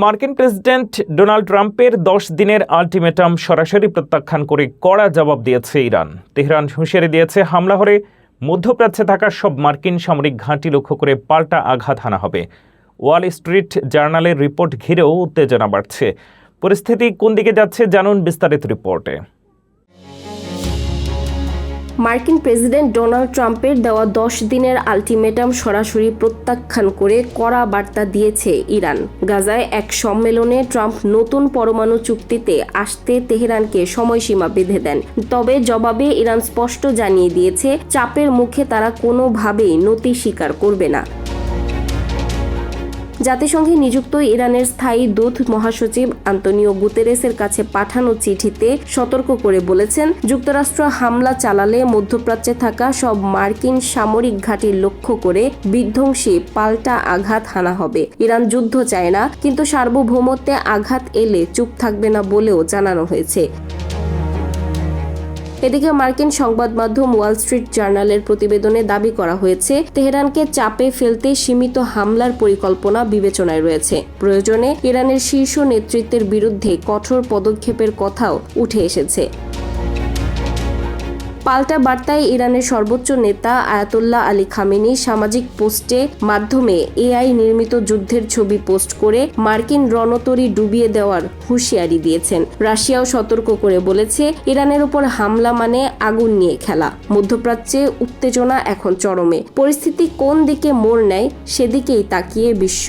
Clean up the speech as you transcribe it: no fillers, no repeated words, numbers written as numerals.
মার্কিন president Donald ট্রাম্পের 10 দিনের আলটিমেটাম সরাসরি প্রত্যাখ্যান করে কড়া জবাব দিয়েছে ইরান। তেহরান হুঁশিয়ারি দিয়েছে, হামলা হলে মধ্যপ্রাচ্যে থাকা সব মার্কিন সামরিক ঘাঁটি লক্ষ্য করে পাল্টা আঘাত হানা হবে। ওয়াল স্ট্রিট জার্নালের রিপোর্ট ঘিরেও উত্তেজনা বাড়ছে। পরিস্থিতি কোন দিকে যাচ্ছে জানুন বিস্তারিত রিপোর্টে। মার্কিন প্রেসিডেন্ট ডোনাল্ড ট্রাম্পের দেওয়া 10 দিনের আলটিমেটাম সরাসরি প্রত্যাখ্যান করে কড়া বার্তা দিয়েছে ইরান। গাজায় এক সম্মেলনে ট্রাম্প নতুন পরমাণু চুক্তিতে আসতে তেহরানকে সময়সীমা বেঁধে দেন। তবে জবাবে ইরান স্পষ্ট জানিয়ে দিয়েছে, চাপের মুখে তারা কোনোভাবেই নতি স্বীকার করবে না। জাতিসংঘে নিযুক্ত ইরানের স্থায়ী দূত মহাসচিব আন্তোনিও গুতেরেসের কাছে পাঠানো চিঠিতে সতর্ক করে বলেছেন, যুক্তরাষ্ট্র হামলা চালালে মধ্যপ্রাচ্যে থাকা সব মার্কিন সামরিক ঘাঁটি লক্ষ্য করে বিধ্বংসী পাল্টা আঘাত হানা হবে। ইরান যুদ্ধ চায় না, কিন্তু সার্বভৌমত্বে আঘাত এলে চুপ থাকবে না বলেও জানানো হয়েছে। এদিকে মার্কিন সংবাদ মাধ্যম ওয়াল স্ট্রিট জার্নালের প্রতিবেদনে দাবি করা হয়েছে, তেহরানকে চাপে ফেলতে সীমিত হামলার পরিকল্পনা বিবেচনায় রয়েছে। প্রয়োজনে ইরানের শীর্ষ নেতৃত্বের বিরুদ্ধে কঠোর পদক্ষেপের কথাও উঠে এসেছে। পাল্টা বার্তায় ইরানের সর্বোচ্চ নেতা আয়াতুল্লাহ আলী খামেনি সামাজিক পোস্টে মাধ্যমে এআই নির্মিত যুদ্ধের ছবি পোস্ট করে মার্কিন রণতরী ডুবিয়ে দেওয়ার হুঁশিয়ারি দিয়েছেন। রাশিয়াও সতর্ক করে বলেছে, ইরানের উপর হামলা মানে আগুন নিয়ে খেলা। মধ্যপ্রাচ্যে উত্তেজনা এখন চরমে। পরিস্থিতি কোন দিকে মোড় নেয় সেদিকেই তাকিয়ে বিশ্ব।